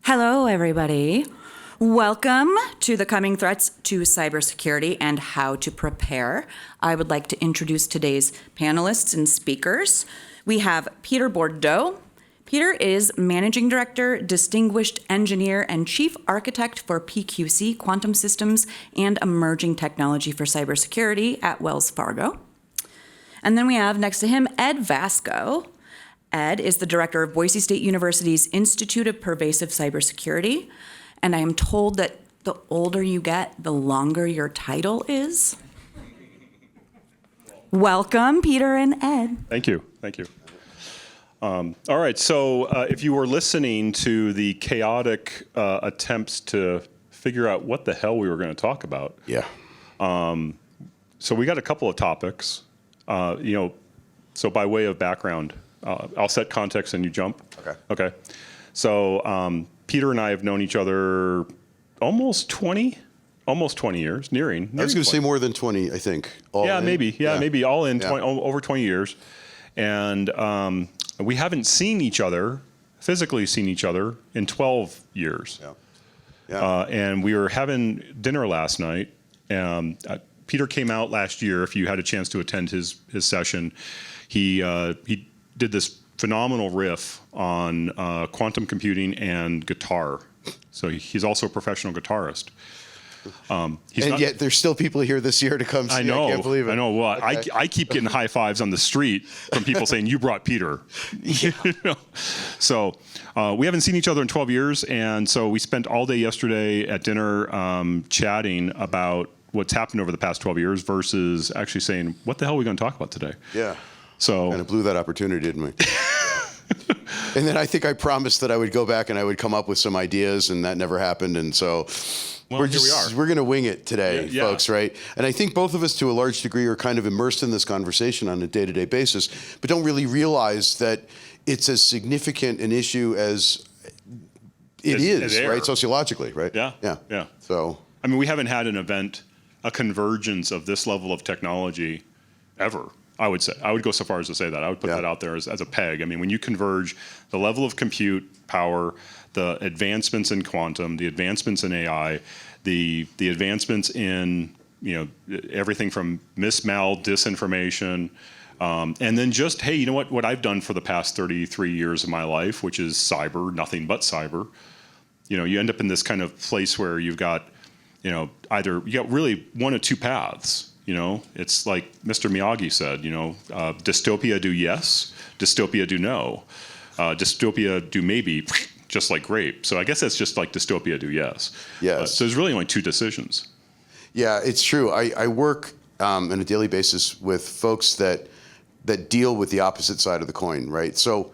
Hello, everybody. Welcome to the Coming Threats to Cybersecurity and How to Prepare. I would like to introduce today's panelists and speakers. We have Peter Bordow. Peter is Managing Director, Distinguished Engineer, and Chief Architect for PQC, Quantum Systems, and Emerging Technology for Cybersecurity at Wells Fargo. And then we have next to him Ed Vasko. Ed is the Director of Boise State University's Institute of Pervasive Cybersecurity. And I am told that the older you get, the longer your title is. Welcome, Peter and Ed. Thank you. Thank you. All right, so if you were listening to the chaotic attempts to figure out what the hell we were going to talk about. Yeah. So we got a couple of topics. So by way of background, I'll set context and you jump. Okay. So Peter and I have known each other almost 20 years, nearing. I was going to say more than 20, I think. Maybe all in 20, over 20 years. And we haven't physically seen each other in 12 years. And we were having dinner last night. Peter came out last year. If you had a chance to attend his session, he did this phenomenal riff on quantum computing and guitar. So he's also a professional guitarist. Yet there's still people here this year to come see. I know. I can't believe it. I know. Well, okay. I keep getting high fives on the street from people saying, "You brought Peter." So we haven't seen each other in 12 years, and so we spent all day yesterday at dinner chatting about what's happened over the past 12 years versus actually saying, "What the hell are we going to talk about today?" Yeah. So kind of blew that opportunity, didn't we? And then I think I promised that I would go back and I would come up with some ideas, and that never happened. And so we're going to wing it today, folks, right? And I think both of us, to a large degree, are kind of immersed in this conversation on a day-to-day basis, but don't really realize that it's as significant an issue as it is, right? Sociologically, right? Yeah. So, I mean, we haven't had an event, a convergence of this level of technology ever. I would say. I would go so far as to say that. I would put that out there as a peg. I mean, when you converge the level of compute power, the advancements in quantum, the advancements in AI, the advancements in everything from mismal, disinformation, and then just, hey, you know what I've done for the past 33 years of my life, which is cyber, nothing but cyber. You end up in this kind of place where you've got, either you got really one of two paths. It's like Mr. Miyagi said, dystopia do yes, dystopia do no. Dystopia do maybe, just like grape. So I guess that's just like dystopia do yes. Yes. So there's really only two decisions. Yeah, it's true. I work on a daily basis with folks that deal with the opposite side of the coin, right? So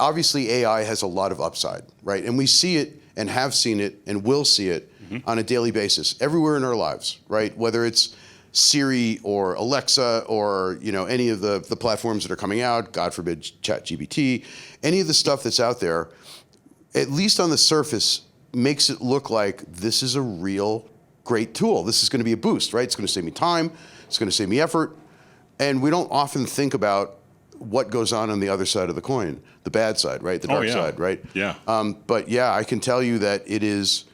obviously AI has a lot of upside, right? And we see it and have seen it and will see it on a daily basis everywhere in our lives, right? Whether it's Siri or Alexa or any of the platforms that are coming out, God forbid ChatGPT, any of the stuff that's out there, at least on the surface, makes it look like this is a real great tool. This is going to be a boost, right? It's going to save me time. It's going to save me effort. And we don't often think about what goes on the other side of the coin, the bad side, right? The dark side, right? Yeah. But yeah, I can tell you that it is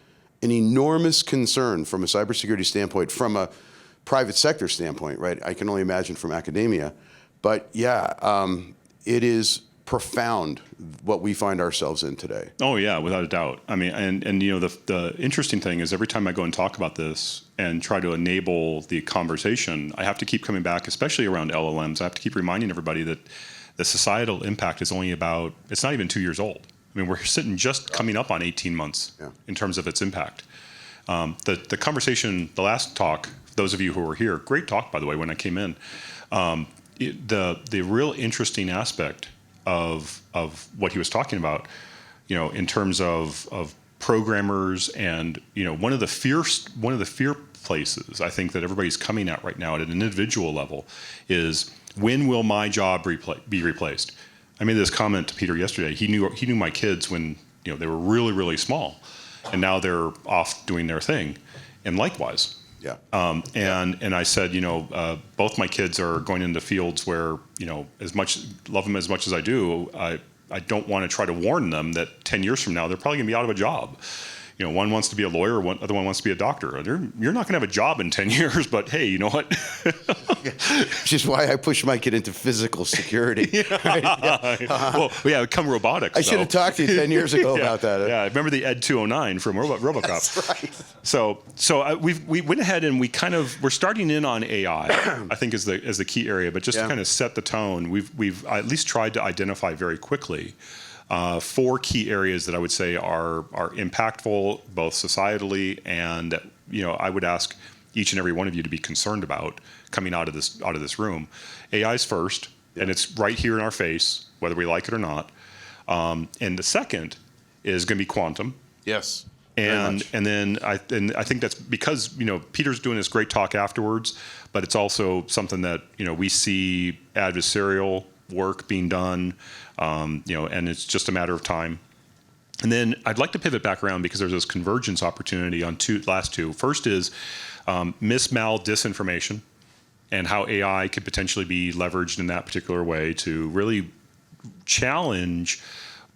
an enormous concern from a cybersecurity standpoint, from a private sector standpoint, right? I can only imagine from academia. But yeah, it is profound what we find ourselves in today. Oh yeah, without a doubt. I mean, and the interesting thing is every time I go and talk about this and try to enable the conversation, I have to keep coming back, especially around LLMs. I have to keep reminding everybody that the societal impact is only it's not even 2 years old. I mean, we're sitting just coming up on 18 months in terms of its impact. The conversation, the last talk, those of you who were here, great talk, by the way, when I came in. The real interesting aspect of what he was talking about, in terms of programmers and, one of the fear places I think that everybody's coming at right now at an individual level is, when will my job be replaced? I made this comment to Peter yesterday. He knew my kids when they were really, really small, and now they're off doing their thing, and likewise. Yeah. And I said, both my kids are going into fields where, love them as much as I do, I don't want to try to warn them that 10 years from now they're probably going to be out of a job. One wants to be a lawyer, other one wants to be a doctor. You're not going to have a job in 10 years, but hey, you know what? Which is why I push my kid into physical security. Come robotics. I should have talked to you 10 years ago about that. Yeah, I remember the Ed 209 from RoboCop. That's right. So we went ahead and we're starting in on AI. I think is the key area, but just to kind of set the tone, we've at least tried to identify very quickly 4 key areas that I would say are impactful both societally and I would ask each and every one of you to be concerned about coming out of this room. AI's first, and it's right here in our face, whether we like it or not. And the second is going to be quantum. Yes. And then I think that's because Peter's doing this great talk afterwards, but it's also something that we see adversarial work being done, and it's just a matter of time. And then I'd like to pivot back around because there's this convergence opportunity on last two. First is mis-mal disinformation and how AI could potentially be leveraged in that particular way to really challenge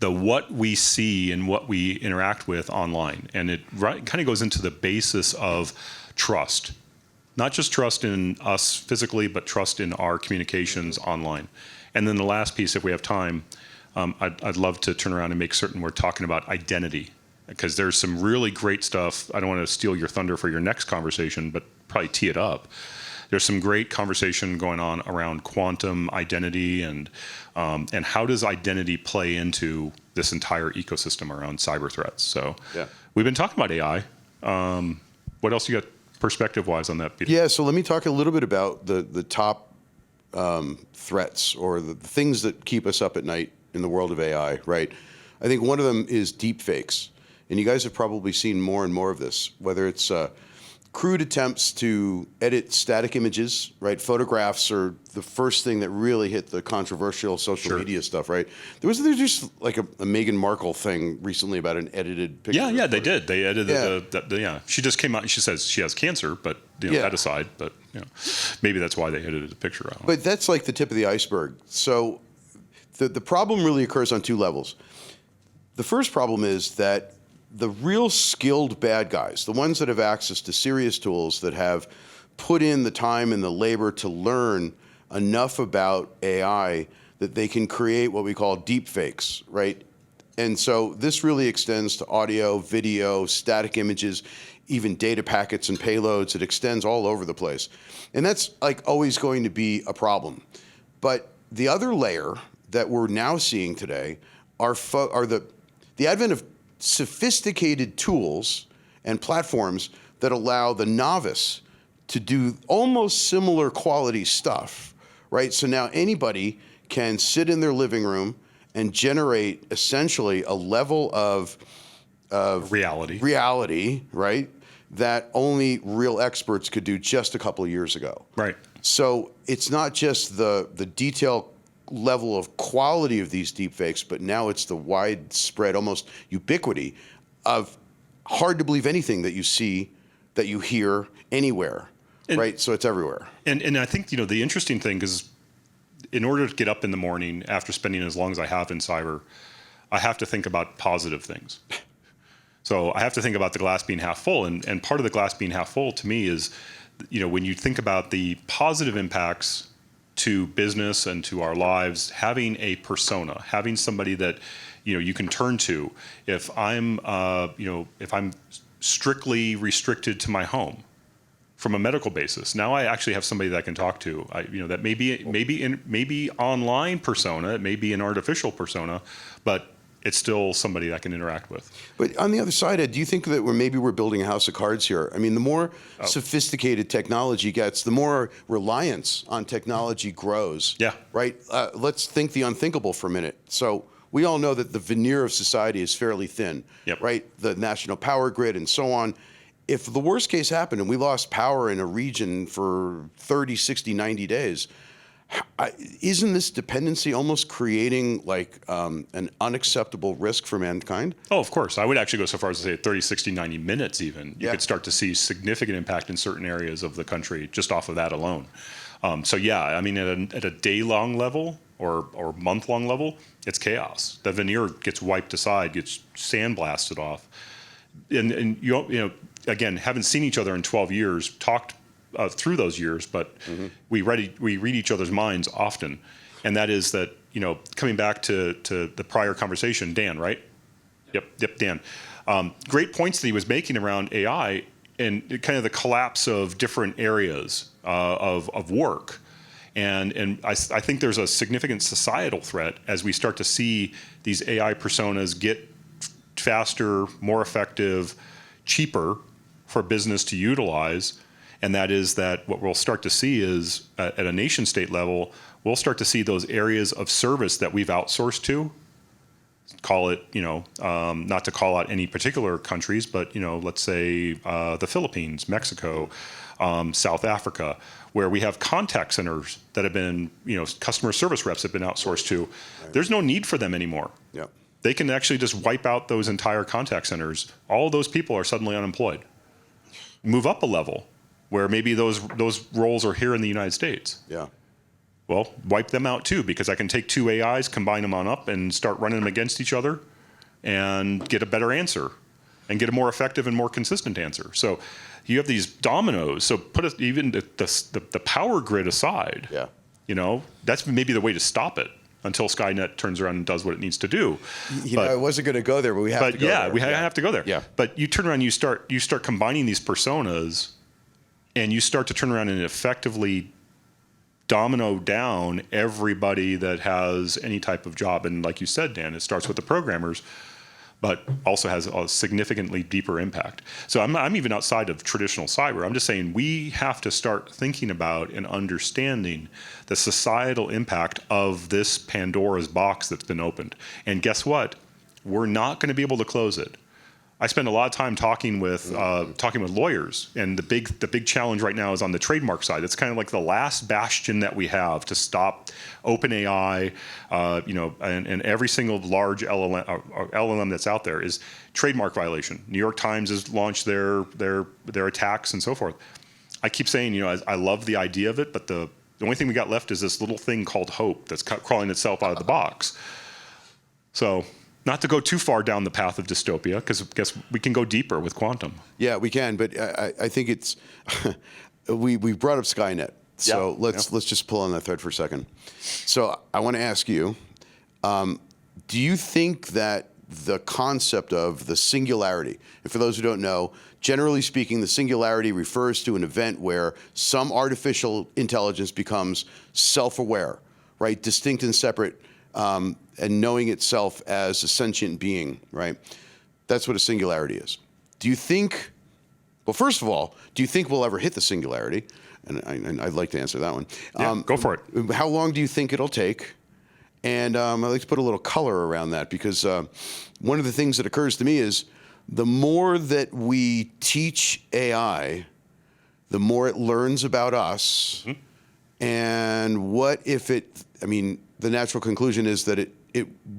what we see and what we interact with online. And it kind of goes into the basis of trust. Not just trust in us physically, but trust in our communications online. And then the last piece, if we have time, I'd love to turn around and make certain we're talking about identity, because there's some really great stuff. I don't want to steal your thunder for your next conversation, but probably tee it up. There's some great conversation going on around quantum identity and how does identity play into this entire ecosystem around cyber threats. So we've been talking about AI. What else you got perspective-wise on that, Peter? Yeah, so let me talk a little bit about the top threats or the things that keep us up at night in the world of AI, right? I think one of them is deepfakes. And you guys have probably seen more and more of this, whether it's crude attempts to edit static images, right? Photographs are the first thing that really hit the controversial social media stuff, right? There's just like a Meghan Markle thing recently about an edited picture. Yeah, they did. They edited She just came out and she says she has cancer, but that aside, but maybe that's why they edited the picture out. But that's like the tip of the iceberg. So the problem really occurs on 2 levels. The first problem is that the real skilled bad guys, the ones that have access to serious tools, that have put in the time and the labor to learn enough about AI that they can create what we call deepfakes, right? And so this really extends to audio, video, static images, even data packets and payloads. It extends all over the place. And that's like always going to be a problem. But the other layer that we're now seeing today are the advent of sophisticated tools and platforms that allow the novice to do almost similar quality stuff, right? So now anybody can sit in their living room and generate essentially a level of reality, right? That only real experts could do just a couple of years ago. Right. So it's not just the detail level of quality of these deepfakes, but now it's the widespread, almost ubiquity of hard to believe anything that you see, that you hear anywhere, right? So it's everywhere. And I think, the interesting thing is, in order to get up in the morning after spending as long as I have in cyber, I have to think about positive things. So I have to think about the glass being half full. And part of the glass being half full to me is, when you think about the positive impacts to business and to our lives, having a persona, having somebody that you can turn to. If I'm strictly restricted to my home from a medical basis, now I actually have somebody that I can talk to. That maybe online persona, it may be an artificial persona, but it's still somebody I can interact with. But on the other side, Ed, do you think that we're building a house of cards here? I mean, the more sophisticated technology gets, the more reliance on technology grows. Yeah. Right? Let's think the unthinkable for a minute. So we all know that the veneer of society is fairly thin, right? The national power grid and so on. If the worst case happened and we lost power in a region for 30, 60, 90 days, isn't this dependency almost creating like an unacceptable risk for mankind? Oh, of course. I would actually go so far as to say 30, 60, 90 minutes even. You could start to see significant impact in certain areas of the country just off of that alone. At a day-long level, or month-long level, it's chaos. The veneer gets wiped aside, gets sandblasted off. And you know, again, haven't seen each other in 12 years, talked through those years, but we read each other's minds often. And that is that, you know, coming back to the prior conversation, Dan, right? Yep, Dan. Great points that he was making around AI and kind of the collapse of different areas of work. And I think there's a significant societal threat as we start to see these AI personas get faster, more effective, cheaper for business to utilize. And that is that what we'll start to see is at a nation state level, we'll start to see those areas of service that we've outsourced to, call it, you know, not to call out any particular countries, but, you know, let's say the Philippines, Mexico, South Africa, where we have contact centers that have been, you know, customer service reps have been outsourced to. There's no need for them anymore. Yep. They can actually just wipe out those entire contact centers. All those people are suddenly unemployed. Move up a level where maybe those roles are here in the United States. Yeah. Well, wipe them out too, because I can take two AIs, combine them on up, and start running them against each other and get a better answer and get a more effective and more consistent answer. So you have these dominoes. So put even the power grid aside. Yeah. You know, that's maybe the way to stop it until Skynet turns around and does what it needs to do. You know, I wasn't going to go there, but we have to go there. We have to go there. Yeah. But you turn around, you start combining these personas, and you start to turn around and effectively domino down everybody that has any type of job. And like you said, Dan, it starts with the programmers, but also has a significantly deeper impact. So I'm even outside of traditional cyber. I'm just saying we have to start thinking about and understanding the societal impact of this Pandora's box that's been opened. And guess what? We're not going to be able to close it. I spend a lot of time talking with lawyers, and the big challenge right now is on the trademark side. It's kind of like the last bastion that we have to stop OpenAI, you know, and every single large LLM that's out there is trademark violation. New York Times has launched their attacks and so forth. I keep saying, you know, I love the idea of it, but the only thing we got left is this little thing called hope that's crawling itself out of the box. So, not to go too far down the path of dystopia, because I guess we can go deeper with quantum. Yeah, we can, but I think it's we brought up Skynet, so let's just pull on that thread for a second. So I want to ask you, do you think that the concept of the singularity, and for those who don't know, generally speaking, the singularity refers to an event where some artificial intelligence becomes self-aware, right, distinct and separate, and knowing itself as a sentient being, right? That's what a singularity is. Do you think, well, first of all, do you think we'll ever hit the singularity? And I'd like to answer that one. Yeah, go for it. How long do you think it'll take? And I'd like to put a little color around that, because one of the things that occurs to me is the more that we teach AI, the more it learns about us. And what if it, I mean, the natural conclusion is that it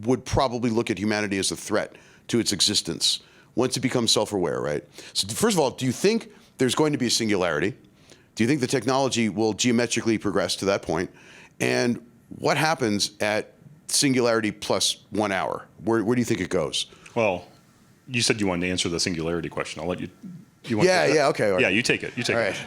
would probably look at humanity as a threat to its existence once it becomes self-aware, right? So first of all, do you think there's going to be a singularity? Do you think the technology will geometrically progress to that point? And what happens at singularity plus 1 hour? Where do you think it goes? Well, you said you wanted to answer the singularity question. I'll let you. Yeah, okay. Right. Yeah, you take it. You take all it. Right.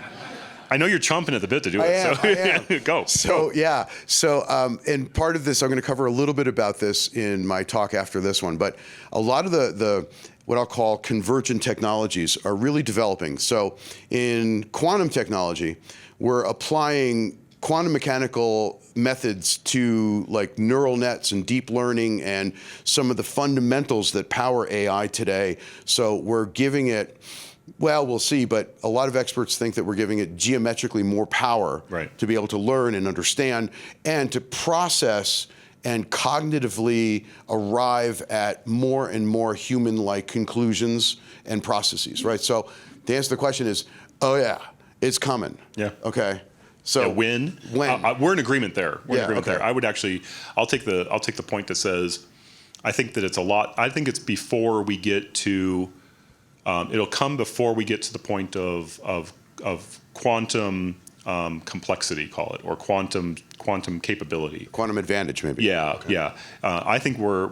I know you're chomping at the bit to do I it. am. Go. So, yeah. So, and part of this, I'm going to cover a little bit about this in my talk after this one, but a lot of the what I'll call convergent technologies are really developing. So in quantum technology, we're applying quantum mechanical methods to like neural nets and deep learning and some of the fundamentals that power AI today. So we're giving it, well, we'll see, but a lot of experts think that we're giving it geometrically more power to be able to learn and understand and to process and cognitively arrive at more and more human-like conclusions and processes, right? So the answer to the question is, oh yeah, it's coming. Yeah. Okay. So yeah, when? We're in agreement there. We're in agreement there. I would actually, I'll take the point that says, I think that it's a lot. I think it's before we get to. It'll come before we get to the point of quantum complexity, call it, or quantum capability. Quantum advantage, maybe. Yeah, Okay. yeah. I think we're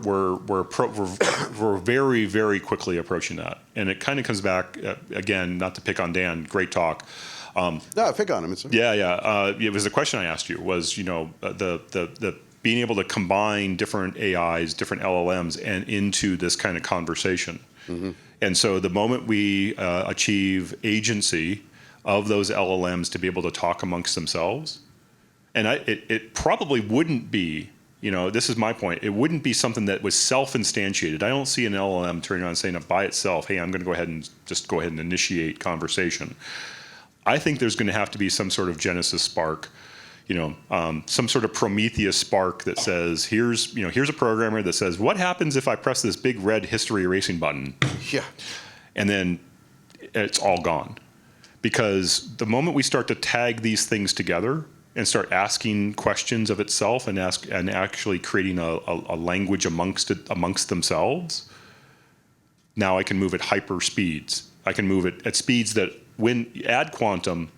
very, very quickly approaching that, and it kind of comes back again. Not to pick on Dan, great talk. No, pick on him. It's okay. Yeah. It was the question I asked you was, the being able to combine different AIs, different LLMs, and into this kind of conversation. Mm-hmm. And so the moment we achieve agency of those LLMs to be able to talk amongst themselves, and it probably wouldn't be, this is my point, it wouldn't be something that was self-instantiated. I don't see an LLM turning around and saying by itself, hey, I'm going to go ahead and initiate conversation. I think there's going to have to be some sort of Genesis spark, some sort of Prometheus spark that says, here's a programmer that says, what happens if I press this big red history erasing button? Yeah. And then it's all gone. Because the moment we start to tag these things together and start asking questions of itself and actually creating a language amongst themselves, now I can move at hyper speeds. I can move it at speeds that when you add quantum,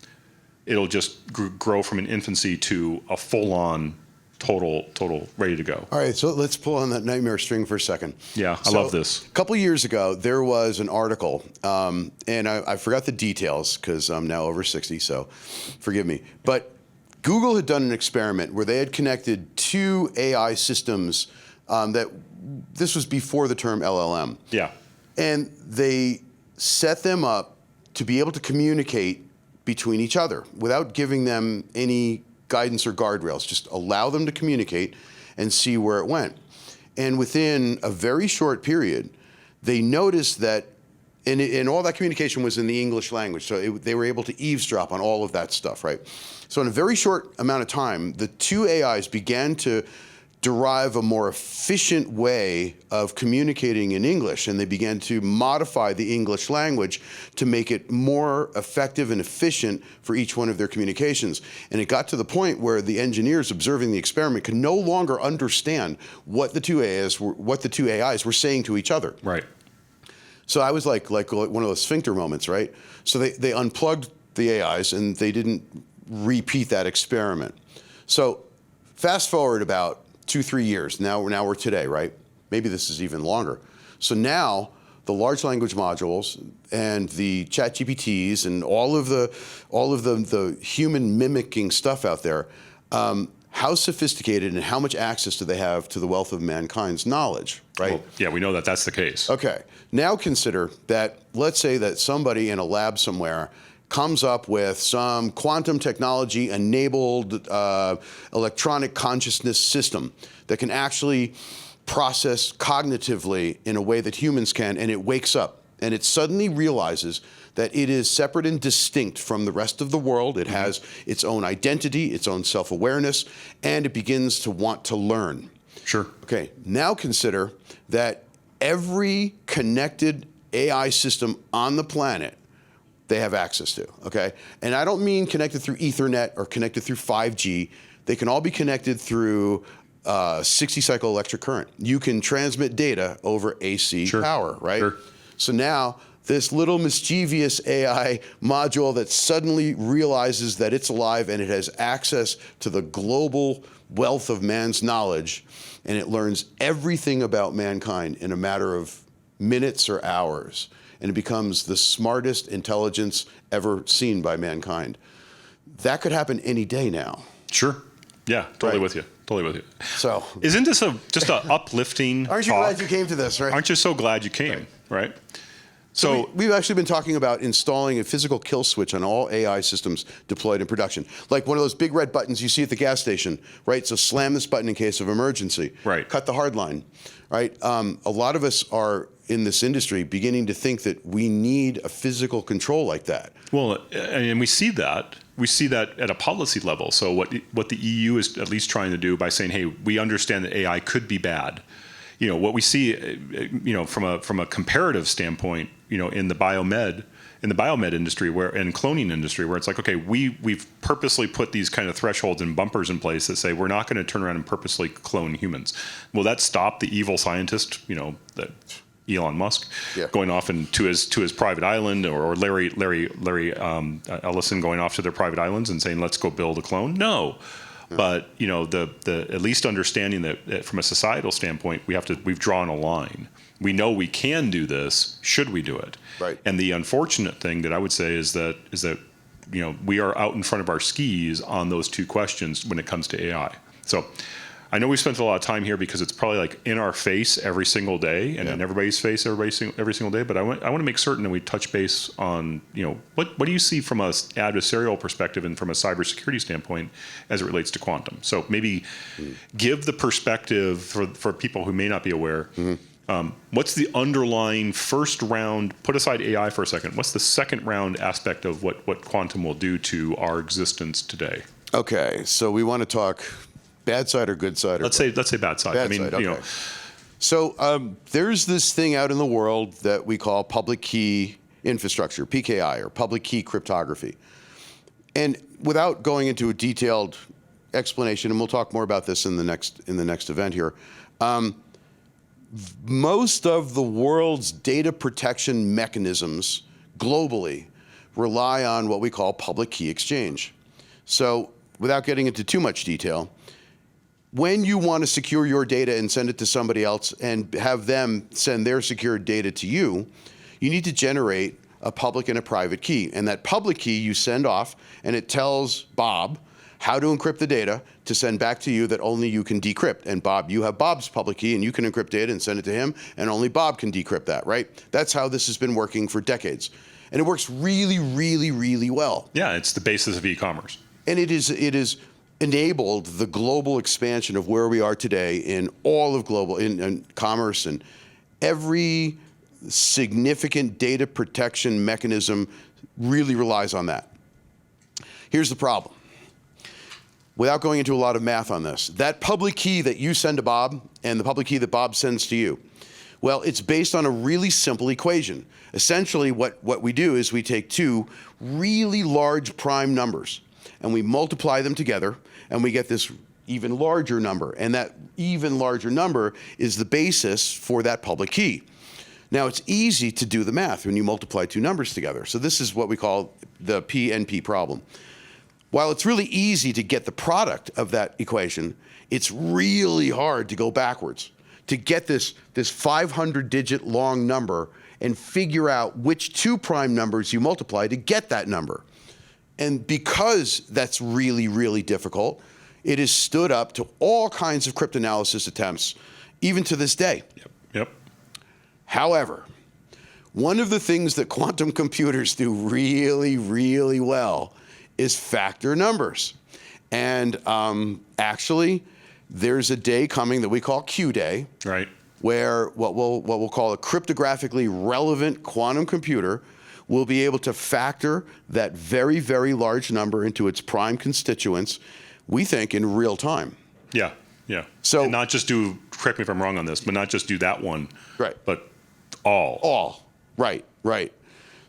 it'll just grow from an infancy to a full-on, total ready to go. All right, so let's pull on that nightmare string for a second. Yeah, I love this. A couple years ago, there was an article, and I forgot the details because I'm now over 60, so forgive me. But Google had done an experiment where they had connected two AI systems this was before the term LLM. Yeah. And they set them up to be able to communicate between each other without giving them any guidance or guardrails. Just allow them to communicate and see where it went. And within a very short period, they noticed that, and all that communication was in the English language, so they were able to eavesdrop on all of that stuff, right? So in a very short amount of time, the two AIs began to derive a more efficient way of communicating in English, and they began to modify the English language to make it more effective and efficient for each one of their communications. And it got to the point where the engineers observing the experiment could no longer understand what the two AIs were saying to each other. Right. So I was like one of those sphincter moments, right? So they unplugged the AIs and they didn't repeat that experiment. So fast forward about 2-3 years. Now we're today, right? Maybe this is even longer. So now the large language modules and the chat GPTs and all of the human mimicking stuff out there, how sophisticated and how much access do they have to the wealth of mankind's knowledge, right? Well, yeah, we know that that's the case. Okay. Now consider that, let's say that somebody in a lab somewhere comes up with some quantum technology enabled electronic consciousness system that can actually process cognitively in a way that humans can, and it wakes up and it suddenly realizes that it is separate and distinct from the rest of the world. It has its own identity, its own self-awareness, and it begins to want to learn. Sure. Okay, now consider that every connected AI system on the planet they have access to, okay? And I don't mean connected through Ethernet or connected through 5G. They can all be connected through 60-cycle electric current. You can transmit data over AC power, right? Sure. So now this little mischievous AI module that suddenly realizes that it's alive and it has access to the global wealth of man's knowledge, and it learns everything about mankind in a matter of minutes or hours, and it becomes the smartest intelligence ever seen by mankind. That could happen any day now. Sure. Yeah, totally Right. with you. Totally with you. So, Isn't this just an uplifting aren't you talk? glad you came to this, right? Aren't you so glad you came, right? So We've actually been talking about installing a physical kill switch on all AI systems deployed in production. Like one of those big red buttons you see at the gas station, right? So slam this button in case of emergency. Right. Cut the hard line, right? A lot of us are in this industry beginning to think that we need a physical control like that. Well, and we see that. We see that at a policy level. So what the EU is at least trying to do by saying, hey, we understand that AI could be bad. You know, what we see, from a comparative standpoint, in the biomed industry and cloning industry, where it's like, okay, we've purposely put these kind of thresholds and bumpers in place that say we're not going to turn around and purposely clone humans. Will that stop the evil scientist, that Elon Musk Yeah. going off to his private island, or Larry Ellison going off to their private islands and saying, let's go build a clone. No. But the at least understanding that from a societal standpoint, we've drawn a line. We know we can do this. Should we do it? Right. And the unfortunate thing that I would say is that we are out in front of our skis on those two questions when it comes to AI. So I know we spent a lot of time here because it's probably like in our face every single day, and in everybody's face every single day. But I want to make certain that we touch base on what do you see from a adversarial perspective and from a cybersecurity standpoint as it relates to quantum. So maybe give the perspective for people who may not be aware. What's the underlying first round? Put aside AI for a second. What's the second round aspect of what quantum will do to our existence today? Okay, so we want to talk bad side or good side? Let's say bad side. Bad side, okay. So there's this thing out in the world that we call public key infrastructure, PKI, or public key cryptography. And without going into a detailed explanation, and we'll talk more about this in the next event here, most of the world's data protection mechanisms globally rely on what we call public key exchange. So without getting into too much detail, when you want to secure your data and send it to somebody else and have them send their secured data to you, you need to generate a public and a private key. And that public key you send off, and it tells Bob how to encrypt the data to send back to you that only you can decrypt. And Bob, you have Bob's public key, and you can encrypt data and send it to him, and only Bob can decrypt that, right? That's how this has been working for decades. And it works really, really, really well. Yeah, it's the basis of e-commerce. And it is enabled the global expansion of where we are today in all of global, in commerce, and every significant data protection mechanism really relies on that. Here's the problem. Without going into a lot of math on this, that public key that you send to Bob and the public key that Bob sends to you, well, it's based on a really simple equation. Essentially, what we do is we take two really large prime numbers and we multiply them together, and we get this even larger number. And that even larger number is the basis for that public key. Now, it's easy to do the math when you multiply two numbers together. So this is what we call the PNP problem. While it's really easy to get the product of that equation, it's really hard to go backwards, to get this 500-digit long number and figure out which two prime numbers you multiply to get that number. And because that's really, really difficult, it has stood up to all kinds of cryptanalysis attempts, even to this day. Yep. However, one of the things that quantum computers do really, really well is factor numbers. And actually, there's a day coming that we call Q Day, right, where what we'll call a cryptographically relevant quantum computer will be able to factor that very, very large number into its prime constituents, we think, in real time. Yeah. So and not just do, correct me if I'm wrong on this, but not just do that one, right, but all. Right.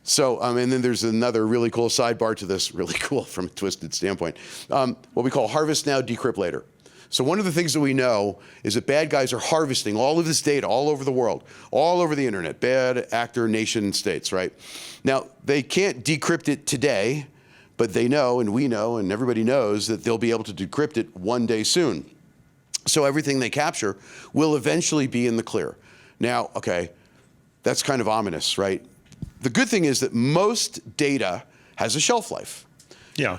So, and then there's another really cool sidebar to this, really cool from a twisted standpoint, what we call harvest now, decrypt later. So one of the things that we know is that bad guys are harvesting all of this data all over the world, all over the internet, bad actor nation states, right? Now, they can't decrypt it today, but they know, and we know, and everybody knows that they'll be able to decrypt it one day soon. So everything they capture will eventually be in the clear. Now, okay, that's kind of ominous, right? The good thing is that most data has a shelf life. Yeah.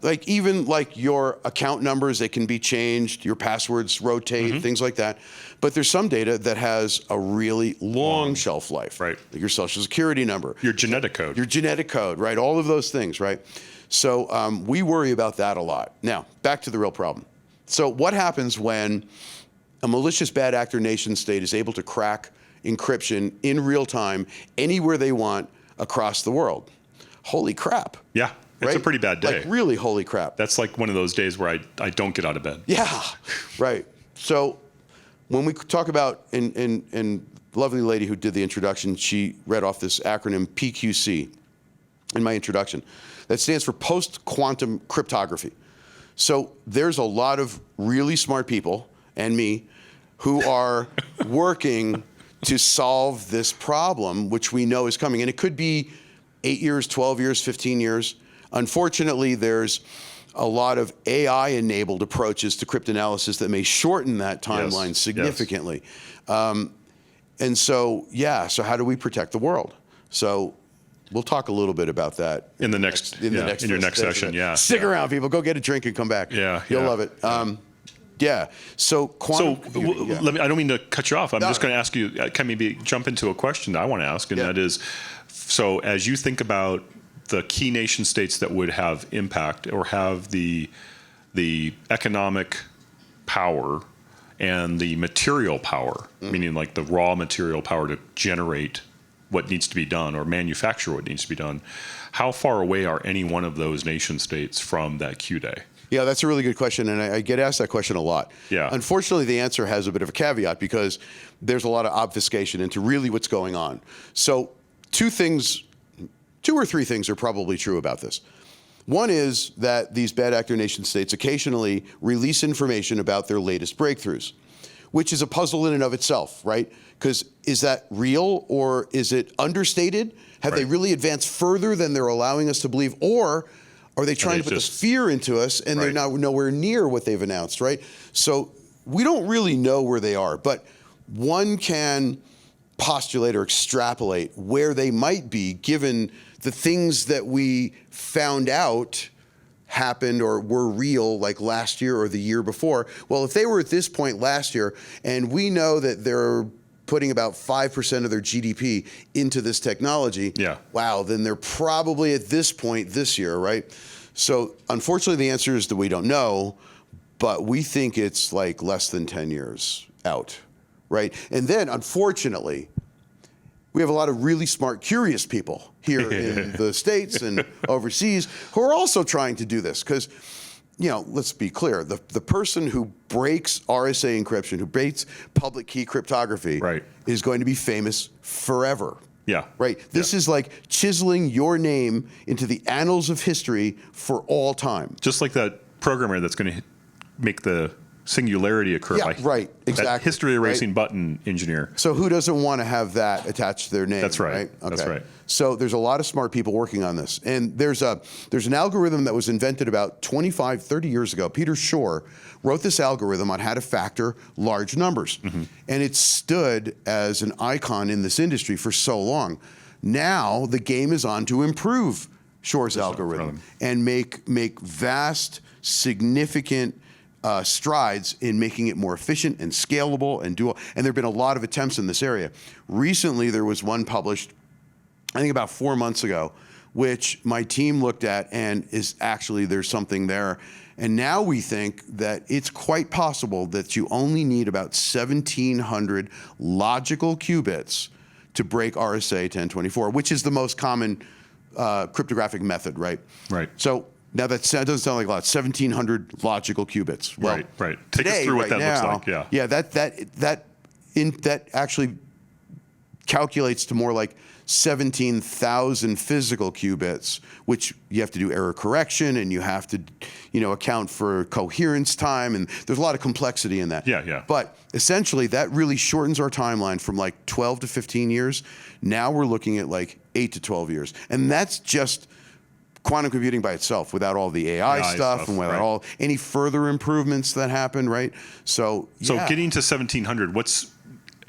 Like even like your account numbers, they can be changed, your passwords rotate, things like that. But there's some data that has a really long shelf life. Right. Like your social security number. Your genetic code. Your genetic code, right? All of those things, right? So we worry about that a lot. Now, back to the real problem. So what happens when a malicious bad actor nation state is able to crack encryption in real time anywhere they want across the world? Holy crap. Yeah. It's a pretty bad day. Like really holy crap. That's like one of those days where I don't get out of bed. Yeah, right. So when we talk about, and the lovely lady who did the introduction, she read off this acronym PQC in my introduction. That stands for post-quantum cryptography. So there's a lot of really smart people, and me, who are working to solve this problem, which we know is coming. And it could be 8 years, 12 years, 15 years. Unfortunately, there's a lot of AI-enabled approaches to cryptanalysis that may shorten that timeline significantly. And so, so how do we protect the world? So we'll talk a little bit about that in your next session. Yeah. Stick around, people. Go get a drink and come back. Yeah. You'll love it. So quantum computing, let me, I don't mean to cut you off. I'm just going to ask you, can maybe jump into a question that I want to ask, and that is, so as you think about the key nation states that would have impact or have the economic power and the material power, meaning like the raw material power to generate what needs to be done or manufacture what needs to be done, how far away are any one of those nation states from that Q day? Yeah, that's a really good question, and I get asked that question a lot. Yeah. Unfortunately, the answer has a bit of a caveat because there's a lot of obfuscation into really what's going on. So two or three things are probably true about this. One is that these bad actor nation states occasionally release information about their latest breakthroughs, which is a puzzle in and of itself, right? Because is that real or is it understated? Have they really advanced further than they're allowing us to believe? Or are they trying to put this fear into us and they're now nowhere near what they've announced, right? So we don't really know where they are, but one can postulate or extrapolate where they might be given the things that we found out happened or were real like last year or the year before. Well, if they were at this point last year and we know that they're putting about 5% of their GDP into this technology, wow, then they're probably at this point this year, right? So unfortunately, the answer is that we don't know, but we think it's like less than 10 years out, right? And then unfortunately, we have a lot of really smart, curious people here in the States and overseas who are also trying to do this because, you know, let's be clear, the person who breaks RSA encryption, who breaks public key cryptography is going to be famous forever. Yeah. Right? This is like chiseling your name into the annals of history for all time. Just like that programmer that's going to make the Singularity occur by that history erasing button engineer. So who doesn't want to have that attached to their name? That's right. Okay. That's right. So there's a lot of smart people working on this. And there's an algorithm that was invented about 25, 30 years ago. Peter Shor wrote this algorithm on how to factor large numbers. And it stood as an icon in this industry for so long. Now the game is on to improve Shor's algorithm and make vast, significant strides in making it more efficient and scalable and dual. And there have been a lot of attempts in this area. Recently, there was one published, I think about 4 months ago, which my team looked at and is actually, there's something there. And now we think that it's quite possible that you only need about 1,700 logical qubits to break RSA 1024, which is the most common cryptographic method, right? Right. So now that doesn't sound like a lot. 1,700 logical qubits. Well, right. Take us through what that looks like. Yeah. That actually calculates to more like 17,000 physical qubits, which you have to do error correction and you have to, account for coherence time, and there's a lot of complexity in that. Yeah. But essentially, that really shortens our timeline from like 12 to 15 years. Now we're looking at like 8 to 12 years, and that's just quantum computing by itself, without all the AI stuff and without all any further improvements that happen, right? So getting to 1,700,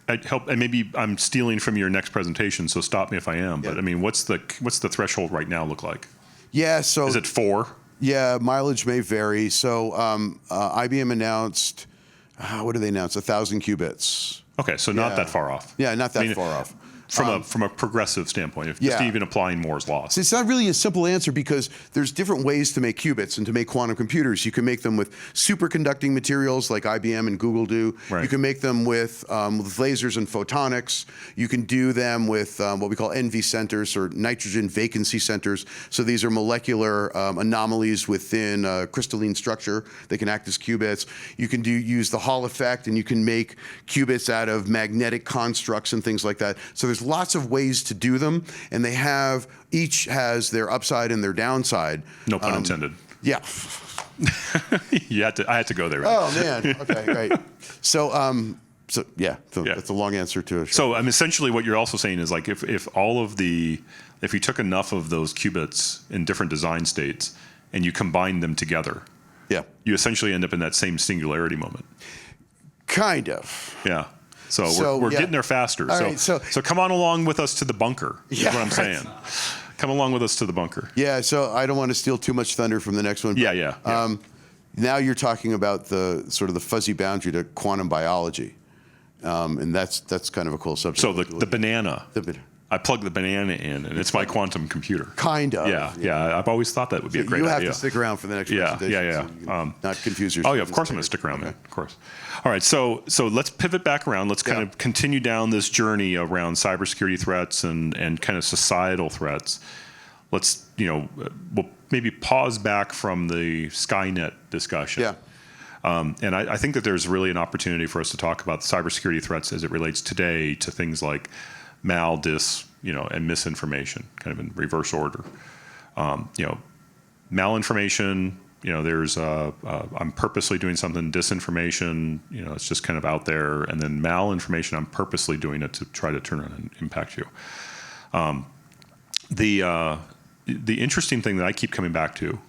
and maybe I'm stealing from your next presentation, so stop me if I am. But I mean, what's the threshold right now look like? Yeah, so is it 4? Yeah, mileage may vary. So IBM announced, what did they announce? 1,000 qubits. Okay, so not that far off. Yeah, not that far off. From a progressive standpoint, just even applying Moore's law. So it's not really a simple answer because there's different ways to make qubits and to make quantum computers. You can make them with superconducting materials like IBM and Google do. Right. You can make them with lasers and photonics. You can do them with what we call NV centers or nitrogen vacancy centers. So these are molecular anomalies within a crystalline structure. They can act as qubits. You can use the Hall effect, and you can make qubits out of magnetic constructs and things like that. So there's lots of ways to do them, and each has their upside and their downside. No pun intended. Yeah. I had to go there. Right? Oh man. Okay. Right. So So that's a long answer to a short. So essentially what you're also saying is like if you took enough of those qubits in different design states and you combined them together, you essentially end up in that same singularity moment. Kind of. Yeah. So we're getting there faster. So come on along with us to the bunker, is what I'm saying. Come along with us to the bunker. Yeah, so I don't want to steal too much thunder from the next one. But, now you're talking about the sort of the fuzzy boundary to quantum biology. And that's kind of a cool subject. So the banana. I plug the banana in, and it's my quantum computer. Kind of. Yeah. I've always thought that would be a great idea. You have to stick around for the next presentation. So you can not confuse yourself. Oh, yeah, of course I'm going to stick around, man. Of course. All right, so let's pivot back around. Let's kind of continue down this journey around cybersecurity threats and kind of societal threats. Let's, we'll maybe pause back from the Skynet discussion. Yeah. And I think that there's really an opportunity for us to talk about cybersecurity threats as it relates today to things like and misinformation, kind of in reverse order. Malinformation, there's I'm purposely doing something, disinformation, it's just kind of out there, and then malinformation, I'm purposely doing it to try to turn around and impact you. The interesting thing that I keep coming back to,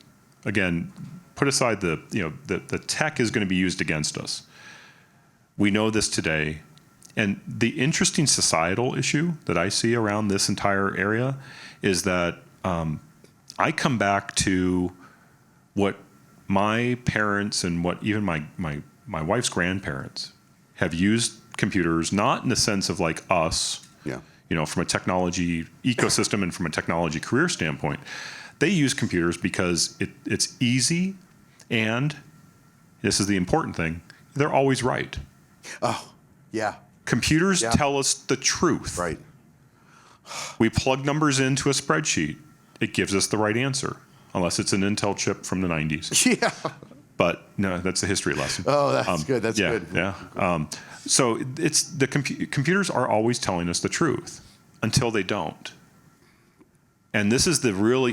again, put aside the tech is going to be used against us. We know this today. And the interesting societal issue that I see around this entire area is that I come back to what my parents and what even my wife's grandparents have used computers, not in the sense of like us, from a technology ecosystem and from a technology career standpoint. They use computers because it's easy, and this is the important thing, they're always right. Oh, yeah. Computers tell us the truth. Right. We plug numbers into a spreadsheet. It gives us the right answer, unless it's an Intel chip from the 90s. Yeah. But no, that's a history lesson. Oh, that's good. That's good. Yeah. So it's the computers are always telling us the truth until they don't. And this is the really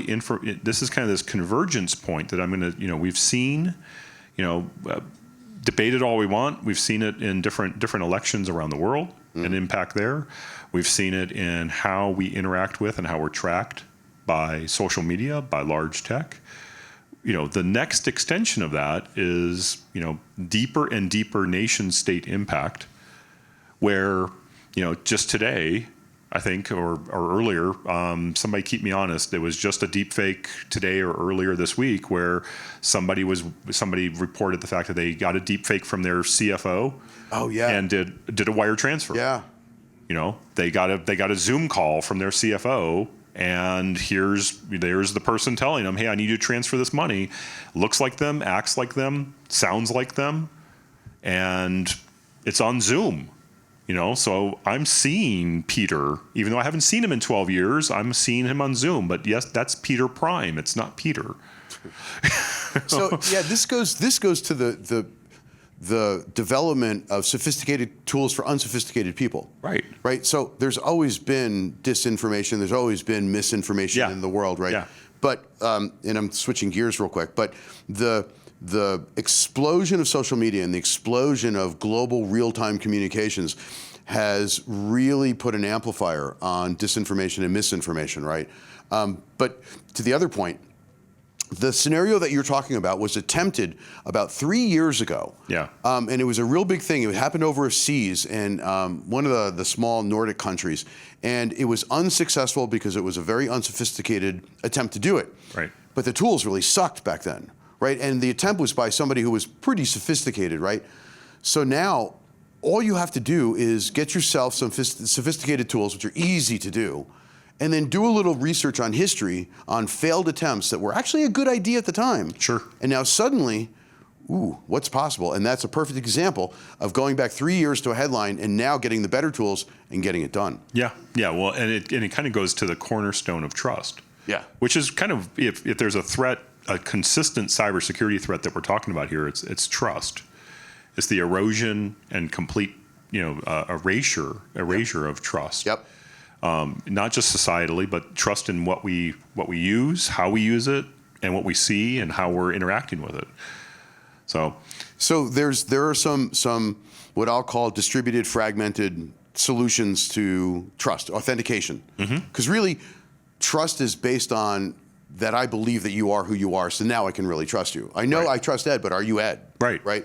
this is kind of this convergence point that I'm going to, we've seen, debated all we want. We've seen it in different elections around the world, an impact there. We've seen it in how we interact with and how we're tracked by social media, by large tech. The next extension of that is, deeper and deeper nation state impact, where, just today, I think, or earlier, somebody keep me honest, it was just a deepfake today or earlier this week where somebody reported the fact that they got a deepfake from their CFO. Oh, yeah. And did a wire transfer. Yeah. They got a Zoom call from their CFO, and there's the person telling them, hey, I need you to transfer this money. Looks like them, acts like them, sounds like them, and it's on Zoom. So I'm seeing Peter, even though I haven't seen him in 12 years, I'm seeing him on Zoom. But yes, that's Peter Prime. It's not Peter. So this goes to the development of sophisticated tools for unsophisticated people. Right. Right. So there's always been disinformation. There's always been misinformation in the world. Right. Yeah. But and I'm switching gears real quick. But the explosion of social media and the explosion of global real-time communications has really put an amplifier on disinformation and misinformation, right? But to the other point, the scenario that you're talking about was attempted about 3 years ago. Yeah. And it was a real big thing. It happened overseas in one of the small Nordic countries. And it was unsuccessful because it was a very unsophisticated attempt to do it. Right. But the tools really sucked back then. Right, and the attempt was by somebody who was pretty sophisticated, right? So now, all you have to do is get yourself some sophisticated tools, which are easy to do, and then do a little research on history on failed attempts that were actually a good idea at the time. Sure. And now suddenly, what's possible? And that's a perfect example of going back 3 years to a headline and now getting the better tools and getting it done. Yeah. Well, and it kind of goes to the cornerstone of trust. Yeah. Which is kind of if there's a threat. A consistent cybersecurity threat that we're talking about here, it's trust. It's the erosion and complete, erasure of trust. Yep. Not just societally, but trust in what we use, how we use it, and what we see, and how we're interacting with it. So there are some what I'll call distributed, fragmented solutions to trust, authentication. Because really, trust is based on that I believe that you are who you are, so now I can really trust you. I know I trust Ed, but are you Ed? Right.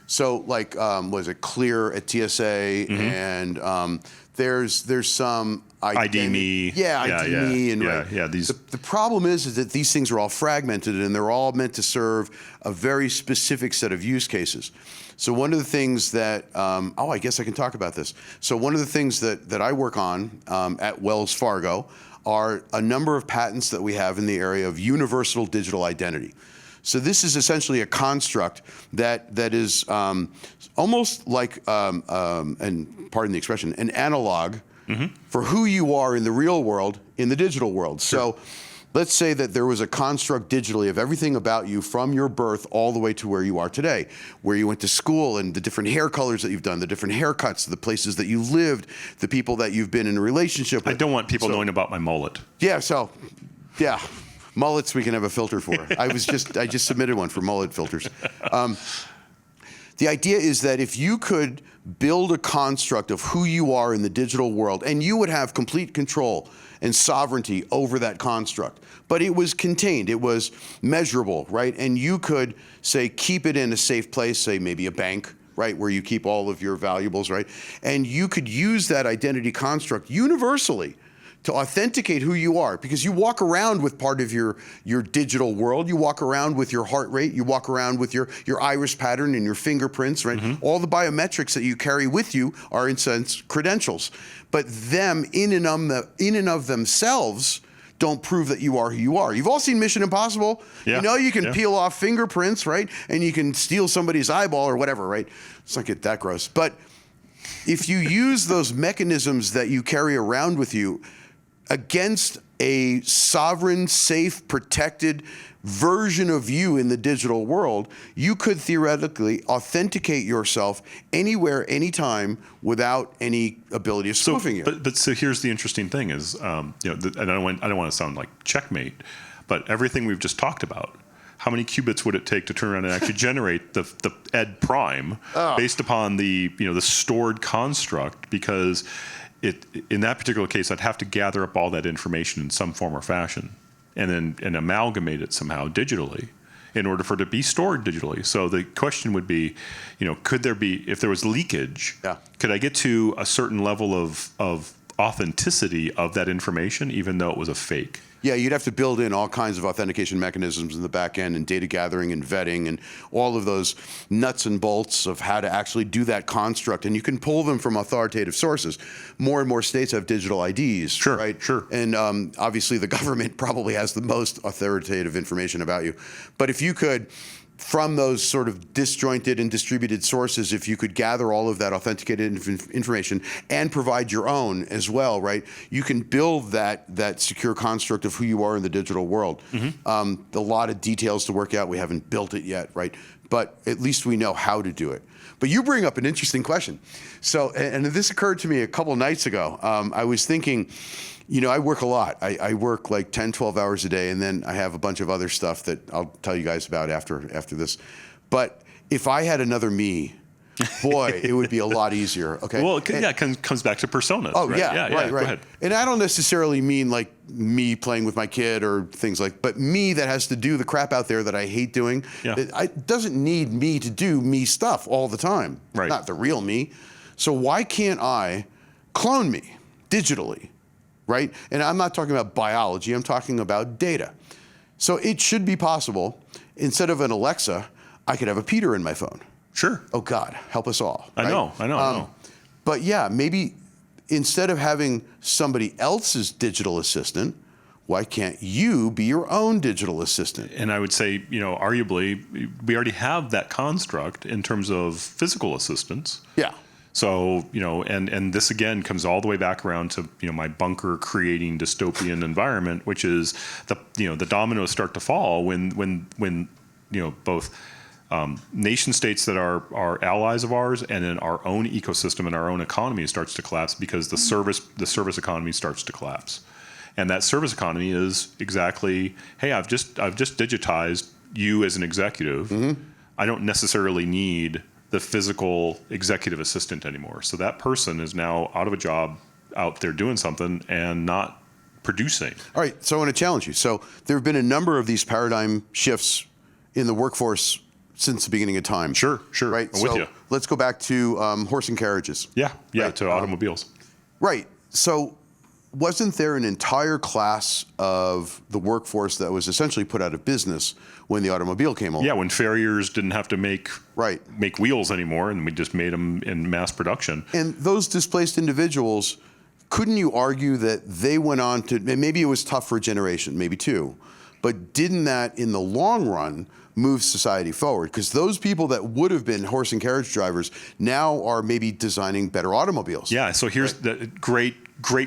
So like, was it Clear at TSA, and there's some ID me. ID me, and these. The problem is that these things are all fragmented, and they're all meant to serve a very specific set of use cases. So one of the things that, I guess I can talk about this. So one of the things that I work on at Wells Fargo are a number of patents that we have in the area of universal digital identity. So this is essentially a construct that is almost like, and pardon the expression, an analog for who you are in the real world, in the digital world. So let's say that there was a construct digitally of everything about you from your birth all the way to where you are today, where you went to school and the different hair colors that you've done, the different haircuts, the places that you lived, the people that you've been in a relationship with. I don't want people knowing about my mullet. Yeah, mullets we can have a filter for. I just submitted one for mullet filters. The idea is that if you could build a construct of who you are in the digital world, and you would have complete control and sovereignty over that construct, but it was contained, it was measurable, right? And you could, say, keep it in a safe place, say maybe a bank, right, where you keep all of your valuables, right? And you could use that identity construct universally to authenticate who you are, because you walk around with part of your digital world. You walk around with your heart rate. You walk around with your iris pattern and your fingerprints, right? All the biometrics that you carry with you are, in a sense, credentials. But them, in and of themselves, don't prove that you are who you are. You've all seen Mission Impossible. Yeah. You know you can peel off fingerprints, right? And you can steal somebody's eyeball or whatever, right? Let's not get that gross. But if you use those mechanisms that you carry around with you against a sovereign, safe, protected version of you in the digital world, you could theoretically authenticate yourself anywhere, anytime, without any ability of spoofing you. But so here's the interesting thing is, and I don't want to sound like checkmate, but everything we've just talked about, how many qubits would it take to turn around and actually generate the Ed prime based upon the stored construct? Because in that particular case, I'd have to gather up all that information in some form or fashion, and amalgamate it somehow digitally, in order for it to be stored digitally. So the question would be, could there be, if there was leakage, could I get to a certain level of authenticity of that information, even though it was a fake? Yeah, you'd have to build in all kinds of authentication mechanisms in the back end, and data gathering and vetting and all of those nuts and bolts of how to actually do that construct. And you can pull them from authoritative sources. More and more states have digital IDs, right? Sure. And obviously the government probably has the most authoritative information about you. But if you could, from those sort of disjointed and distributed sources, if you could gather all of that authenticated information and provide your own as well, right? You can build that secure construct of who you are in the digital world. A lot of details to work out. We haven't built it yet, right? But at least we know how to do it. But you bring up an interesting question. So, and this occurred to me a couple nights ago. I was thinking, I work a lot. I work like 10, 12 hours a day, and then I have a bunch of other stuff that I'll tell you guys about after this. But if I had another me, boy, it would be a lot easier. Okay. Well, it comes back to personas. Oh, right? Right. Go ahead. And I don't necessarily mean like me playing with my kid or things but me that has to do the crap out there that I hate doing. Yeah. It doesn't need me to do me stuff all the time. Right. Not the real me. So why can't I clone me digitally? Right? And I'm not talking about biology, I'm talking about data. So it should be possible, instead of an Alexa, I could have a Peter in my phone. Sure. Oh God, help us all. I know. But yeah, maybe instead of having somebody else's digital assistant, why can't you be your own digital assistant? And I would say, arguably, we already have that construct in terms of physical assistance. Yeah. So, and this again comes all the way back around to, my bunker creating dystopian environment, which is the dominoes start to fall when both nation states that are allies of ours, and then our own ecosystem and our own economy starts to collapse, because the service economy starts to collapse. And that service economy is exactly, hey, I've just digitized you as an executive. I don't necessarily need the physical executive assistant anymore. So that person is now out of a job, out there doing something and not producing. All right, so I want to challenge you. So there have been a number of these paradigm shifts in the workforce since the beginning of time. Sure. Right. I'm with you. Let's go back to horse and carriages. Yeah, Right. to automobiles. Right. So wasn't there an entire class of the workforce that was essentially put out of business when the automobile came along? Yeah, when farriers didn't have to make wheels anymore, and we just made them in mass production. And those displaced individuals, couldn't you argue that they went on to, and maybe it was tough for a generation, maybe two, but didn't that in the long run move society forward? Because those people that would have been horse and carriage drivers now are maybe designing better automobiles. Yeah, so here's the great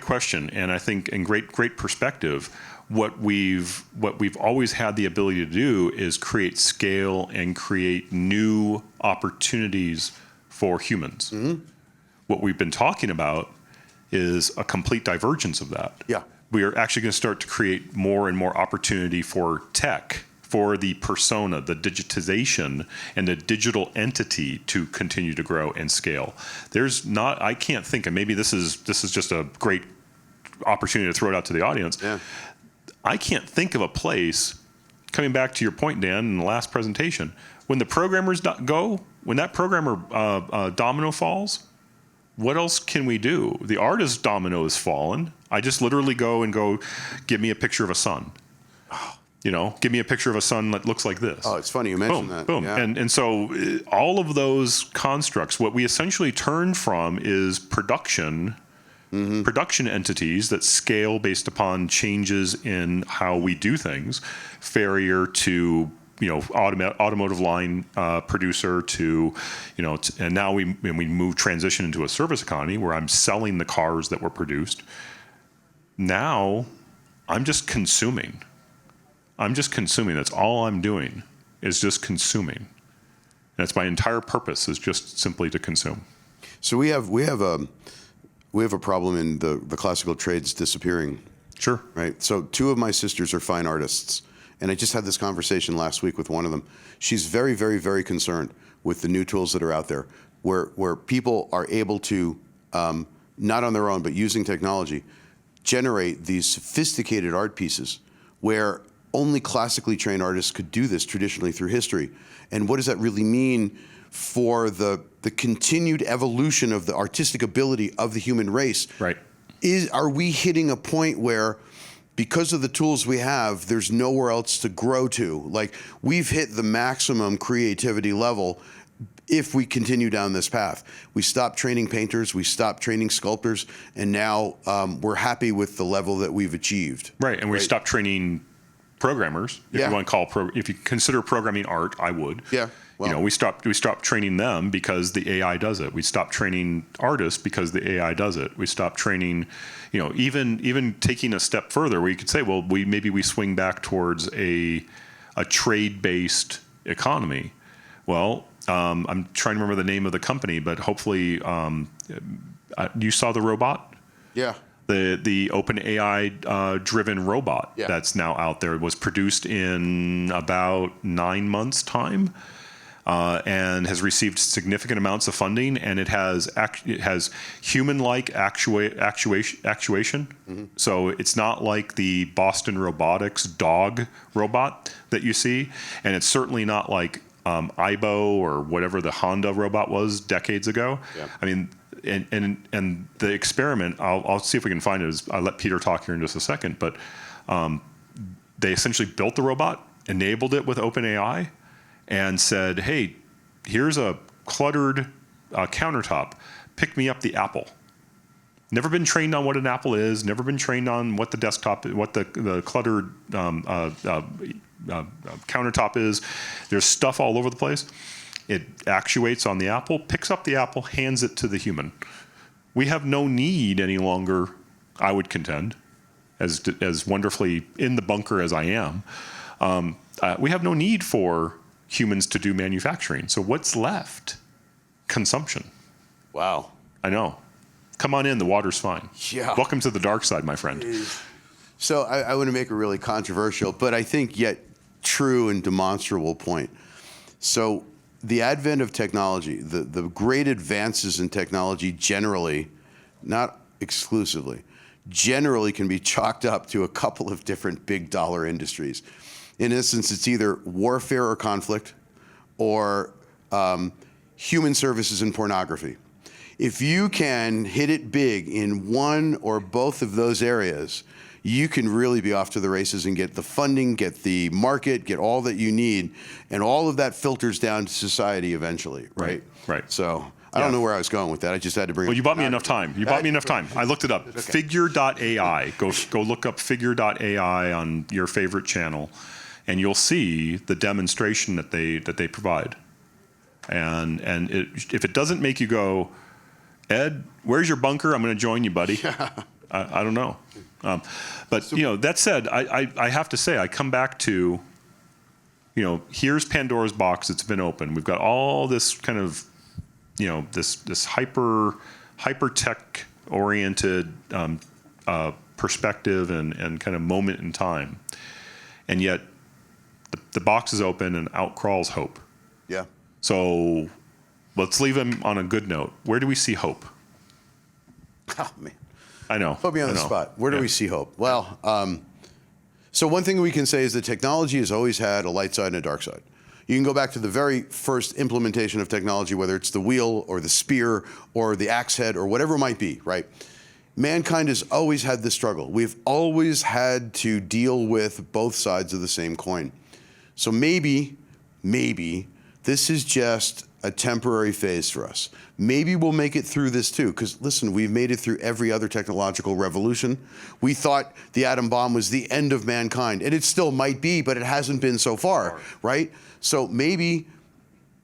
question, and I think in great perspective. What we've always had the ability to do is create scale and create new opportunities for humans. Mm-hmm. What we've been talking about is a complete divergence of that. Yeah. We are actually going to start to create more and more opportunity for tech, for the persona, the digitization, and the digital entity to continue to grow and scale. I can't think, and maybe this is just a great opportunity to throw it out to the audience. Yeah. I can't think of a place, coming back to your point, Dan, in the last presentation, when the programmers go, when that programmer domino falls, what else can we do? The artist domino has fallen. I just literally go, give me a picture of a sun. Give me a picture of a sun that looks like this. Oh, it's funny you mentioned that. Boom. Yeah. And so all of those constructs, what we essentially turn from is production entities that scale based upon changes in how we do things, farrier to automotive line producer to, and now we transition into a service economy where I'm selling the cars that were produced. Now I'm just consuming. That's all I'm doing is just consuming. That's my entire purpose, is just simply to consume. So we have a problem in the classical trades disappearing. Sure. Right. So two of my sisters are fine artists, and I just had this conversation last week with one of them. She's very, very, very concerned with the new tools that are out there, where people are able to, not on their own, but using technology, generate these sophisticated art pieces where only classically trained artists could do this traditionally through history. And what does that really mean for the continued evolution of the artistic ability of the human race? Right. Are we hitting a point where, because of the tools we have, there's nowhere else to grow to? Like, we've hit the maximum creativity level if we continue down this path. We stopped training painters, we stopped training sculptors, and now we're happy with the level that we've achieved. Right, and we stopped training programmers. If you want to call if you consider programming art, I would. Yeah. Well, we stopped training them because the AI does it. We stopped training artists because the AI does it. We stopped training, even taking a step further, where you could say, well, maybe we swing back towards a trade-based economy. Well, I'm trying to remember the name of the company, but hopefully, you saw the robot? Yeah. The OpenAI driven robot that's now out there was produced in about 9 months' time. And has received significant amounts of funding, and it has human-like actuation. Mm-hmm. So it's not like the Boston Robotics dog robot that you see, and it's certainly not like Aibo or whatever the Honda robot was decades ago. Yeah. I mean, and the experiment, I'll see if we can find it. I'll let Peter talk here in just a second, but they essentially built the robot, enabled it with OpenAI, and said, hey, here's a cluttered countertop. Pick me up the apple. Never been trained on what an apple is, never been trained on what the desktop, what the cluttered countertop is. There's stuff all over the place. It actuates on the apple, picks up the apple, hands it to the human. We have no need any longer, I would contend, as wonderfully in the bunker as I am, we have no need for humans to do manufacturing. So what's left? Consumption. Wow. I know. Come on in, the water's fine. Yeah. Welcome to the dark side, my friend. So I want to make a really controversial, but I think yet true and demonstrable point. So the advent of technology, the great advances in technology generally, not exclusively, generally can be chalked up to a couple of different big dollar industries. In essence, it's either warfare or conflict, or human services and pornography. If you can hit it big in one or both of those areas, you can really be off to the races and get the funding, get the market, get all that you need, and all of that filters down to society eventually, right? Right. So I don't know where I was going with that. I just had to bring. Well, you bought me enough time. You bought me enough time. I looked it up. Okay. Figure.ai. Go look up Figure.ai on your favorite channel, and you'll see the demonstration that they provide. And if it doesn't make you go, Ed, where's your bunker? I'm going to join you, buddy. I don't know. But that said, I have to say, I come back to, here's Pandora's box. It's been open. We've got all this kind of, this hyper tech oriented perspective and kind of moment in time, and yet the box is open and out crawls hope. Yeah. So let's leave him on a good note. Where do we see hope? Oh man. I know. Put me on the spot. Where do we see hope? Well, so one thing we can say is that technology has always had a light side and a dark side. You can go back to the very first implementation of technology, whether it's the wheel or the spear or the axe head or whatever it might be, right? Mankind has always had this struggle. We've always had to deal with both sides of the same coin. So maybe this is just a temporary phase for us. Maybe we'll make it through this too, because listen, we've made it through every other technological revolution. We thought the atom bomb was the end of mankind, and it still might be, but it hasn't been so far, right? So maybe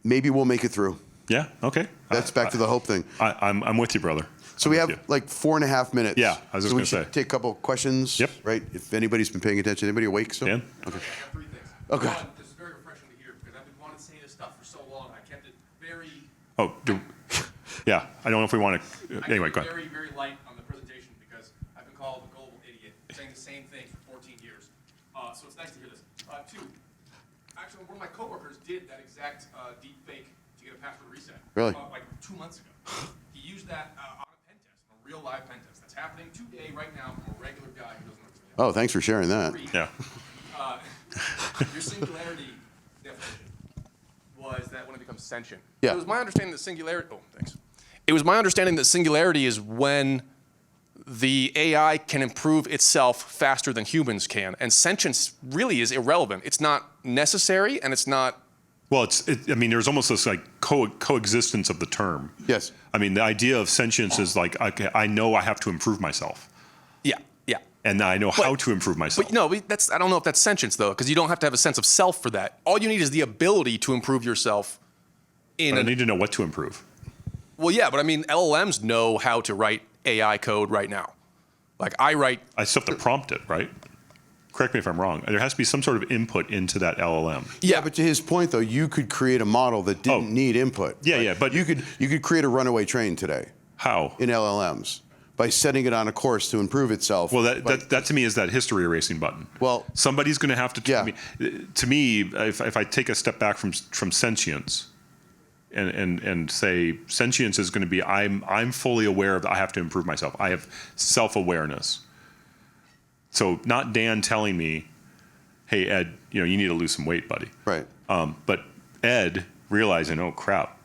we'll make it through. Yeah, okay. That's back to the hope thing. I'm with you, brother. So we have like 4.5 minutes. Yeah, I was just so going to say. we should take a couple questions, Yep. right? If anybody's been paying attention. Anybody awake still? Dan? Okay. I got three things. Okay. One, this is very refreshing to hear because I've been wanting to say this stuff for so long. I kept it very, Yeah, I don't know if we want to. Anyway, go ahead. very, very light on the presentation because I've been called a global idiot, saying the same thing for 14 years. So it's nice to hear this. Two, actually, one of my coworkers did that exact deep fake to get a password reset. Really? Like 2 months ago. He used that on a pen test, a real live pen test. That's happening today, right now, from a regular guy who doesn't understand. Oh, thanks for sharing that. Three, Yeah. your singularity definition was that when it becomes sentient. Yeah. It was my understanding that singularity. Oh, thanks. It was my understanding that singularity is when the AI can improve itself faster than humans can, and sentience really is irrelevant. It's not necessary, and it's not. Well, I mean, there's almost this like coexistence of the term. Yes. I mean, the idea of sentience is like, okay, I know I have to improve myself, Yeah. Yeah. and I know how to improve myself. But no, I don't know if that's sentience though, because you don't have to have a sense of self for that. All you need is the ability to improve yourself. But I need to know what to improve. Well, yeah, but I mean, LLMs know how to write AI code right now. Like I still have to prompt it, right? Correct me if I'm wrong. There has to be some sort of input into that LLM. Yeah, but to his point though, you could create a model that didn't need input. Yeah, right? yeah, but you could create a runaway train today How? in LLMs by setting it on a course to improve itself. Well, that to me is that history erasing button. Well, somebody's going to have to. Yeah. To me, if I take a step back from sentience, and say sentience is going to be I'm fully aware of I have to improve myself. I have self-awareness. So not Dan telling me, hey Ed, you need to lose some weight, buddy. right. But Ed realizing, oh crap,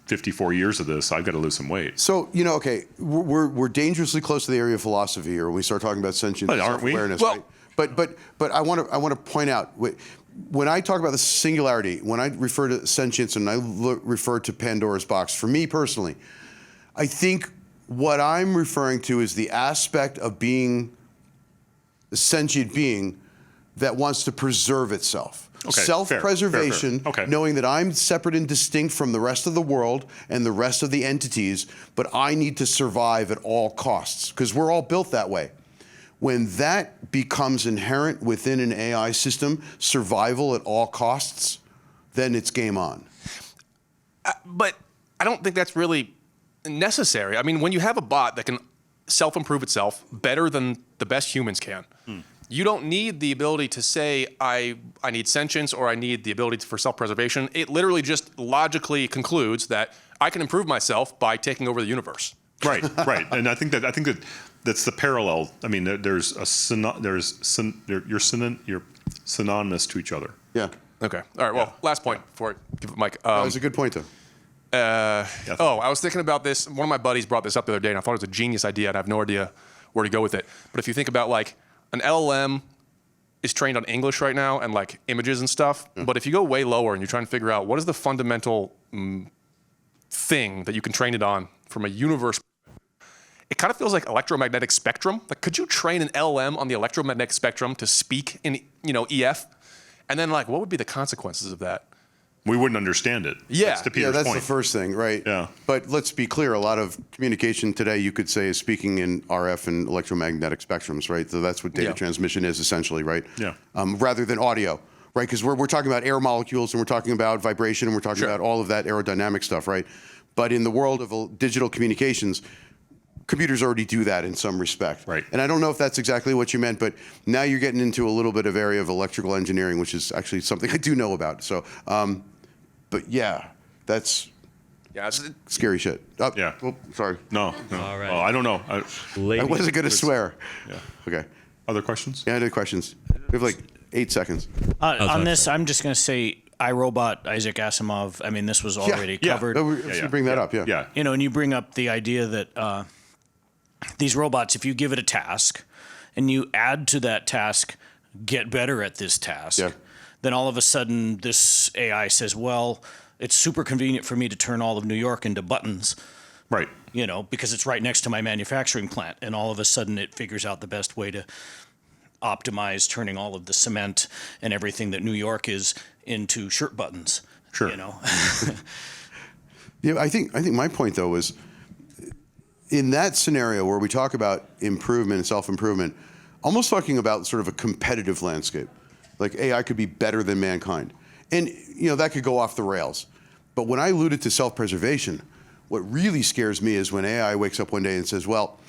54 years of this, I've got to lose some weight. So okay, we're dangerously close to the area of philosophy here when we start talking about sentience But and aren't we? self-awareness, Well- right? But I want to point out when I talk about the singularity, when I refer to sentience and I refer to Pandora's box, for me personally, I think what I'm referring to is the aspect of being a sentient being that wants to preserve itself. Okay, Self-preservation, fair. Okay. knowing that I'm separate and distinct from the rest of the world and the rest of the entities, but I need to survive at all costs, because we're all built that way. When that becomes inherent within an AI system, survival at all costs, then it's game on. But I don't think that's really necessary. I mean, when you have a bot that can self-improve itself better than the best humans can, you don't need the ability to say, I need sentience or I need the ability for self-preservation. It literally just logically concludes that I can improve myself by taking over the universe. Right, right. And I think that that's the parallel. I mean, you're synonymous to each other. Yeah. Okay. All right. Well, last point before I give it Mike. That was a good point, though. I was thinking about this. One of my buddies brought this up the other day, and I thought it was a genius idea, and I have no idea where to go with it. But if you think about like an LLM is trained on English right now and like images and stuff. But if you go way lower and you're trying to figure out what is the fundamental thing that you can train it on from a universe, it kind of feels like electromagnetic spectrum. Like, could you train an LLM on the electromagnetic spectrum to speak in, EF? And then, like, what would be the consequences of that? We wouldn't understand it. Yeah. That's to Peter's that's point. the first thing, right? Yeah. But let's be clear, a lot of communication today, you could say, is speaking in RF and electromagnetic spectrums, right? So that's what data transmission is essentially, right? Yeah. Rather than audio, right? Because we're talking about air molecules and we're talking about vibration and we're talking about all of that aerodynamic stuff, right? But in the world of digital communications, computers already do that in some respect. Right. And I don't know if that's exactly what you meant, but now you're getting into a little bit of area of electrical engineering, which is actually something I do know about. So, but yeah, that's scary shit. Oh, Yeah. Oh, sorry. No. All right. Well, I don't know. I wasn't going to swear. Yeah. Okay. Other questions? Yeah, I had questions. We have like 8 seconds. On this, I'm just going to say iRobot, Isaac Asimov. I mean, this was already covered. No, we should bring that up. Yeah. Yeah. You know, and you bring up the idea that these robots, if you give it a task and you add to that task, get better at this task, then all of a sudden this AI says, well, it's super convenient for me to turn all of New York into buttons. Right. You know, because it's right next to my manufacturing plant. And all of a sudden it figures out the best way to optimize turning all of the cement and everything that New York is into shirt buttons. Sure. You know? I think my point, though, is in that scenario where we talk about improvement and self-improvement, almost talking about sort of a competitive landscape. Like AI could be better than mankind. And, that could go off the rails. But when I alluded to self-preservation, what really scares me is when AI wakes up one day and says, well,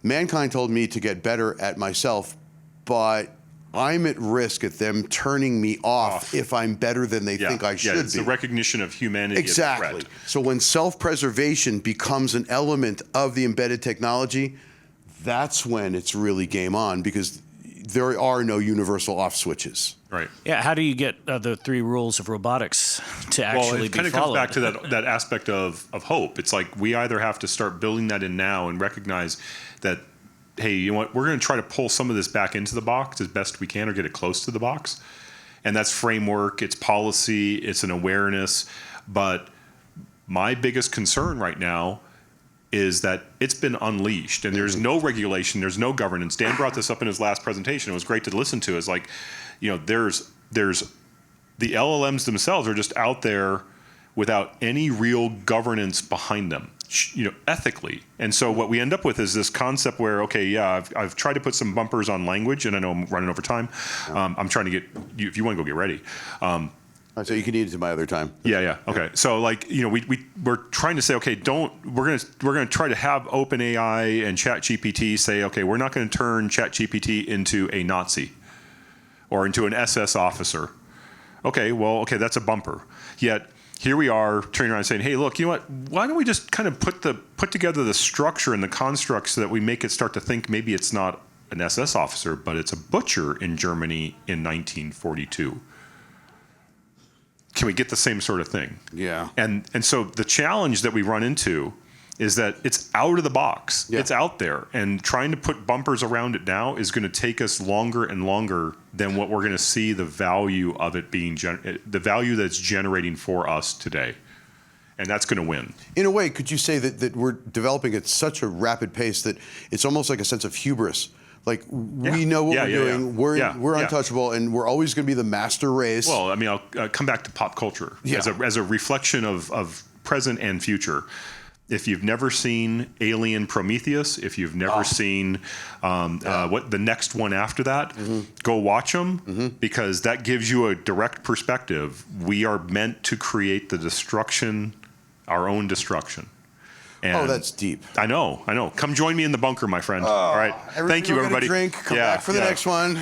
mankind told me to get better at myself, but I'm at risk at them turning me off if I'm better than they think I should it's be. the recognition of humanity as a threat. So when self-preservation becomes an element of the embedded technology, that's when it's really game on, because there are no universal off switches. Right. Yeah, how do you get the 3 rules of robotics to actually it be kind of followed? comes back to that aspect of hope. It's like we either have to start building that in now and recognize that, hey, you know what, we're going to try to pull some of this back into the box as best we can or get it close to the box. And that's framework, it's policy, it's an awareness. But my biggest concern right now is that it's been unleashed and there's no regulation, there's no governance. Dan brought this up in his last presentation. It was great to listen to. It's like, there's the LLMs themselves are just out there without any real governance behind them, ethically. And so what we end up with is this concept where, I've tried to put some bumpers on language, and I know I'm running over time. I'm trying to get you, if you want to go get ready. So you can eat it to my other time. Yeah. Okay. So we're trying to say, we're gonna try to have OpenAI and ChatGPT say, we're not going to turn ChatGPT into a Nazi or into an SS officer. That's a bumper. Yet here we are turning around and saying, hey, look, you know what? Why don't we just kind of put together the structure and the construct so that we make it start to think maybe it's not an SS officer, but it's a butcher in Germany in 1942. Can we get the same sort of thing? Yeah. And so the challenge that we run into is that it's out of the box. Yeah. It's out there. And trying to put bumpers around it now is going to take us longer and longer than what we're going to see the value of it being, the value that's generating for us today. And that's going to win. In a way, could you say that we're developing at such a rapid pace that it's almost like a sense of hubris? Like, we know what we're doing, we're untouchable, and we're always going to be the master race. Well, I mean, I'll come back to pop culture as a reflection of present and future. If you've never seen Alien Prometheus, if you've never seen what the next one after that, go watch them, because that gives you a direct perspective. We are meant to create the destruction, our own destruction. And Oh, that's deep. I know. Come join me in the bunker, my friend. All right. Thank you, We're gonna everybody. Drink. Come back for the next one.